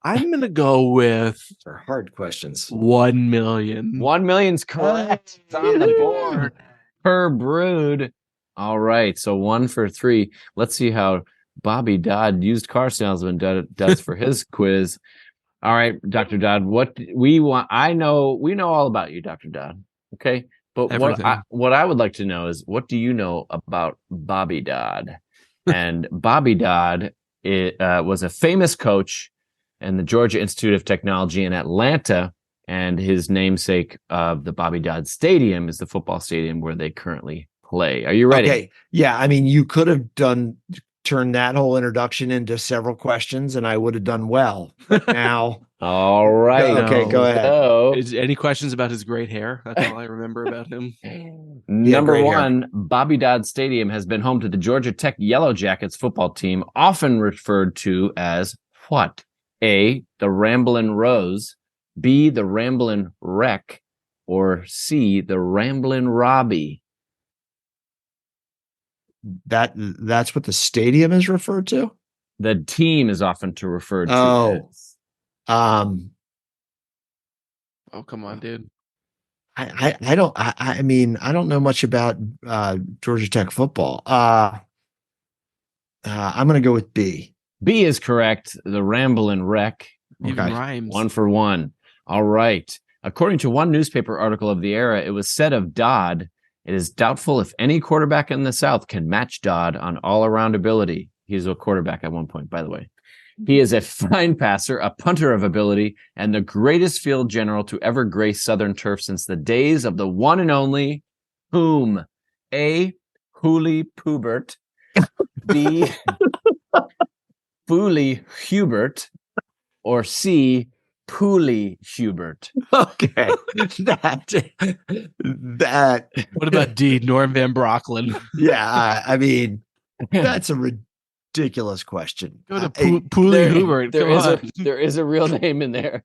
going to go with... They're hard questions. 1 million. 1 million's correct. It's on the board. Per brood. All right, so 1 for 3. Let's see how Bobby Dodd, used car salesman, does for his quiz. All right, Dr. Dodd, what we want... we know all about you, Dr. Dodd. Okay? But what I would like to know is, what do you know about Bobby Dodd? And Bobby Dodd was a famous coach in the Georgia Institute of Technology in Atlanta, and his namesake of the Bobby Dodd Stadium is the football stadium where they currently play. Are you ready? Okay. Yeah, I mean, you could have turned that whole introduction into several questions, and I would have done well. But now... All right. Okay, go ahead. Any questions about his great hair? That's all I remember about him. Number 1, Bobby Dodd Stadium has been home to the Georgia Tech Yellow Jackets football team, often referred to as what? A, the Ramblin' Rose, B, the Ramblin' Wreck, or C, the Ramblin' Robbie? That's what the stadium is referred to? The team is often referred to as. Oh, come on, dude. I don't know much about Georgia Tech football. I'm going to go with B. B is correct. The Ramblin' Wreck. Even rhymes. 1 for 1. All right. According to one newspaper article of the era, it was said of Dodd, it is doubtful if any quarterback in the South can match Dodd on all-around ability. He was a quarterback at one point, by the way. He is a fine passer, a punter of ability, and the greatest field general to ever grace Southern turf since the days of the one and only whom? A, Hooley Pubert, B, Fooley Hubert, or C, Pooley Hubert? Okay. that. What about D, Norm Van Brocklin? Yeah, I mean, that's a ridiculous question. Go to Pooley Hubert. There is a real name in there.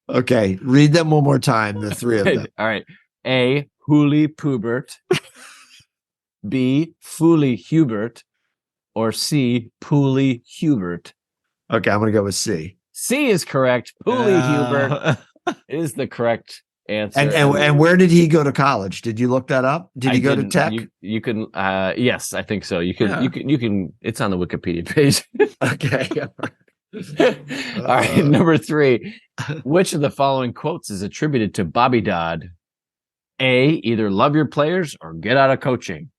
Okay, read them one more time, the three of them. All right. A, Hooley Pubert, B, Fooley Hubert, or C, Pooley Hubert? Okay, I'm going to go with C. C is correct. Pooley Hubert is the correct answer. And where did he go to college? Did you look that up? Did he go to Tech? You can yes, I think so. You can it's on the Wikipedia page. Okay. All right, number 3. Which of the following quotes is attributed to Bobby Dodd? A, either love your players or get out of coaching.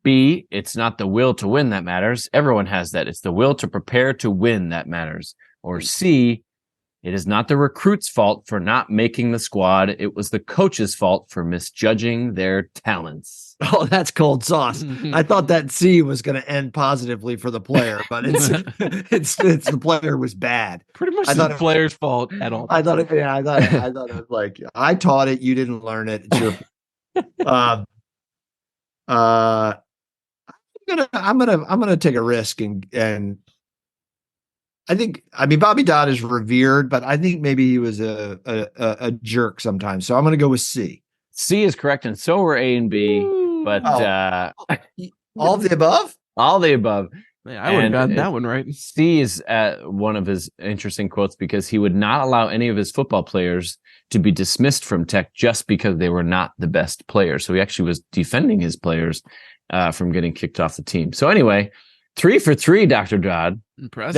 B, it's not the will to win that matters. Everyone has that. It's the will to prepare to win that matters. Or C, it is not the recruit's fault for not making the squad. It was the coach's fault for misjudging their talents. Oh, that's cold sauce. I thought that C was going to end positively for the player, but it's the player was bad. Pretty much the player's fault at all. I thought it was like, I taught it, you didn't learn it. It's your I'm gonna take a risk and I mean Bobby Dodd is revered, but I think maybe he was a jerk sometimes. So I'm gonna go with C. C is correct, and so were A and B. But all of the above? All the above. Man, I would have gotten that one right. C is one of his interesting quotes because he would not allow any of his football players to be dismissed from Tech just because they were not the best players. So he actually was defending his players from getting kicked off the team. So anyway, 3 for 3, Dr. Dodd. Impressive.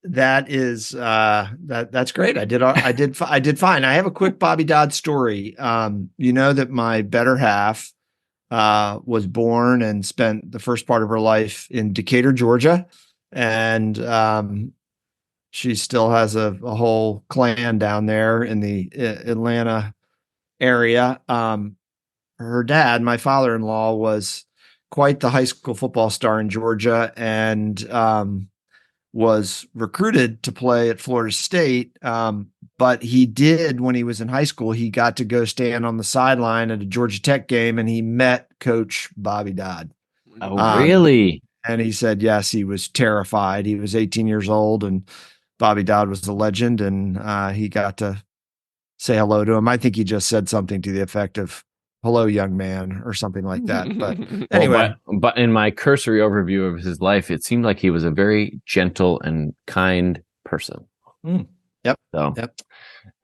That's great. I did fine. I have a quick Bobby Dodd story. You know that my better half was born and spent the first part of her life in Decatur, Georgia, and she still has a whole clan down there in the Atlanta area. Her dad, my father-in-law, was quite the high school football star in Georgia, and was recruited to play at Florida State. But he did, when he was in high school, he got to go stand on the sideline at a Georgia Tech game, and he met Coach Bobby Dodd. Oh, really? And he said, yes, he was terrified. He was 18 years old, and Bobby Dodd was a legend, and he got to say hello to him. I think he just said something to the effect of, hello, young man, or something like that. But anyway. But in my cursory overview of his life, it seemed like he was a very gentle and kind person. Yep. So, yep.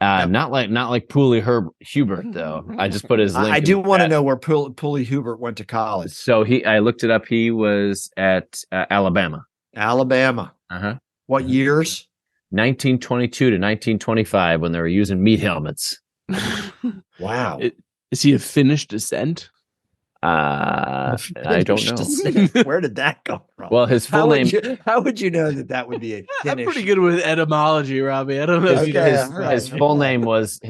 Not like Pooley Hubert, though. I just put his link. I do want to know where Pooley Hubert went to college. So I looked it up. He was at Alabama. Alabama. Uh-huh. What years? 1922 to 1925, when they were using meat helmets. Wow. Is he a Finnish descent? I don't know. Where did that come from? Well, his full name. How would you know that would be a Finnish? I'm pretty good with etymology, Robbie. I don't know. His full name was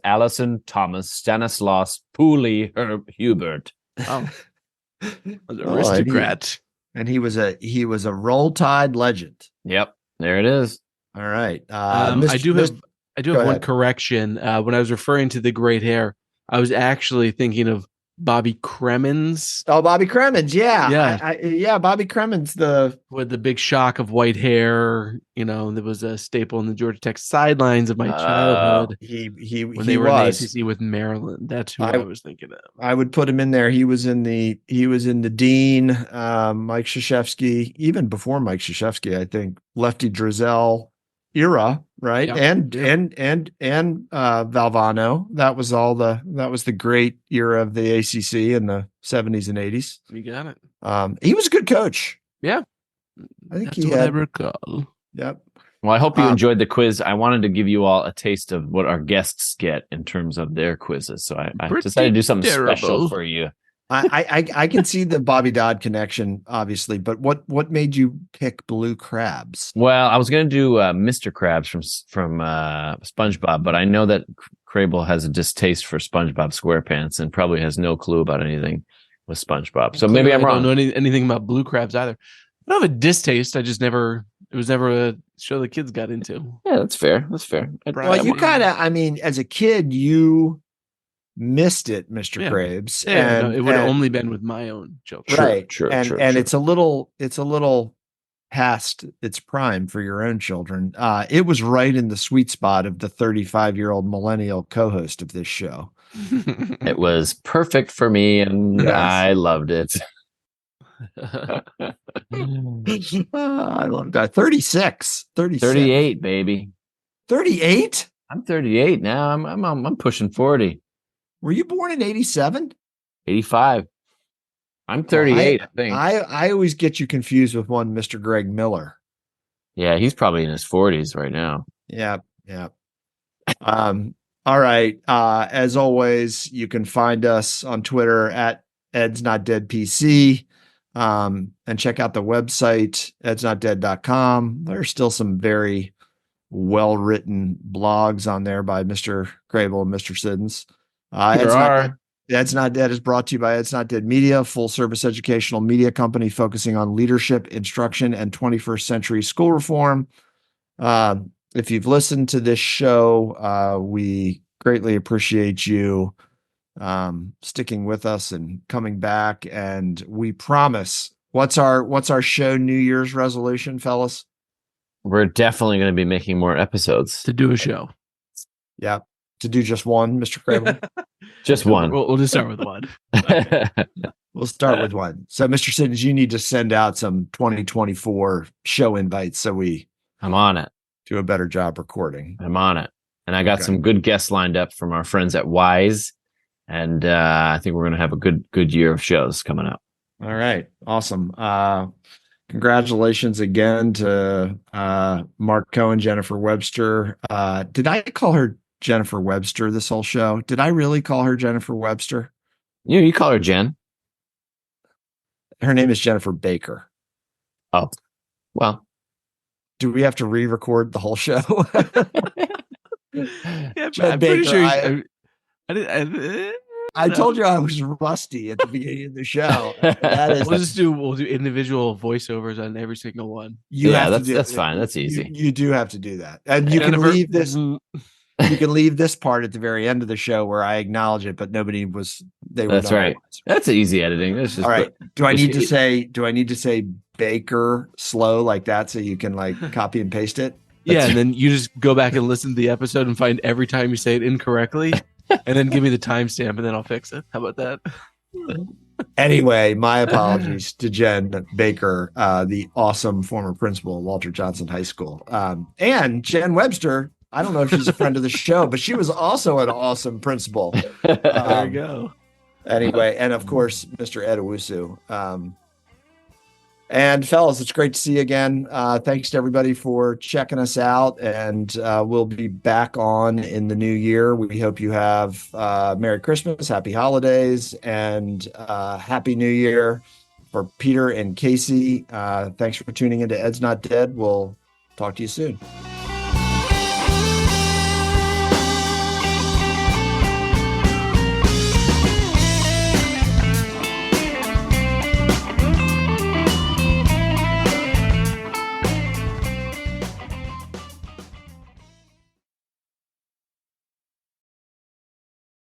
Allison Thomas Stanislaus Pooley Hubert. Oh, aristocrat. And he was a Roll Tide legend. Yep, there it is. All right. I do have one correction. When I was referring to the great hair, I was actually thinking of Bobby Cremins. Oh, Bobby Cremins. Yeah. Yeah. Bobby Cremins, with the big shock of white hair. You know, there was a staple in the Georgia Tech sidelines of my childhood. When they were in the ACC with Maryland. That's who I was thinking of. I would put him in there. He was in the Dean, Mike Krzyzewski, even before Mike Krzyzewski, I think, Lefty Drizel era, right? Yep. And Valvano. That was the great era of the ACC in the 70s and 80s. You got it. He was a good coach. Yeah. I think That's what I recall. Yep. Well, I hope you enjoyed the quiz. I wanted to give you all a taste of what our guests get in terms of their quizzes. So I decided to do something special for you. I can see the Bobby Dodd connection, obviously, but what made you pick Blue Crabs? Well, I was going to do Mr. Krabs from SpongeBob, but I know that Crable has a distaste for SpongeBob SquarePants and probably has no clue about anything with SpongeBob. So maybe I'm wrong. I don't know anything about Blue Crabs either. I don't have a distaste. I just it was never a show the kids got into. Yeah, that's fair. Well, you kind of, as a kid, you missed it, Mr. Krabs. Yeah, it would have only been with my own children. Right. Sure. It's a little past its prime for your own children. It was right in the sweet spot of the 35-year-old millennial co-host of this show. It was perfect for me, and yes. I loved it. I love that. 36, 38, baby. 38? I'm 38 now. I'm pushing 40. Were you born in 87? 85. I'm 38, I think. I always get you confused with one Mr. Greg Miller. Yeah, he's probably in his 40s right now. Yeah. All right. As always, you can find us on Twitter at Ed's Not Dead PC. And check out the website, edsnotdead.com. There are still some very well-written blogs on there by Mr. Crable and Mr. Siddons. Ed's Not Dead is brought to you by Ed's Not Dead Media, full-service educational media company focusing on leadership, instruction, and 21st century school reform. If you've listened to this show, we greatly appreciate you sticking with us and coming back. And we promise. What's our show New Year's resolution, fellas? We're definitely going to be making more episodes to do a show. Yeah. To do just one, Mr. Crable? Just one. We'll just start with one. We'll start with one. So, Mr. Siddons, you need to send out some 2024 show invites so I'm on it. Do a better job recording. I'm on it. And I got some good guests lined up from our friends at Wise. And I think we're going to have a good year of shows coming up. All right. Awesome. Congratulations again to Mark Cohen, Jennifer Webster. Did I call her Jennifer Webster this whole show? Did I really call her Jennifer Webster? You call her Jen. Her name is Jennifer Baker. Oh, well. Do we have to re-record the whole show? Yeah, Jen I'm Baker, pretty sure. I told you I was rusty at the beginning of the show. That is, we'll do individual voiceovers on every single one. you have to do that's fine. That's easy. You do have to do that, and you can leave this. You can leave this part at the very end of the show where I acknowledge it, but nobody was. That's right. That's easy editing. That's just all right. Do I need to say Baker slow like that so you can like copy and paste it? Yeah, and then you just go back and listen to the episode and find every time you say it incorrectly, and then give me the timestamp, and then I'll fix it. How about that? Anyway, my apologies to Jen Baker, the awesome former principal of Walter Johnson High School, and Jen Webster. I don't know if she's a friend of the show, but she was also an awesome principal. There you go. Anyway, and of course, Mr. Ed Owusu. And fellas, it's great to see you again. Thanks to everybody for checking us out, and we'll be back on in the new year. We hope you have Merry Christmas, Happy Holidays, and Happy New Year. For Peter and Casey, thanks for tuning into Ed's Not Dead. We'll talk to you soon.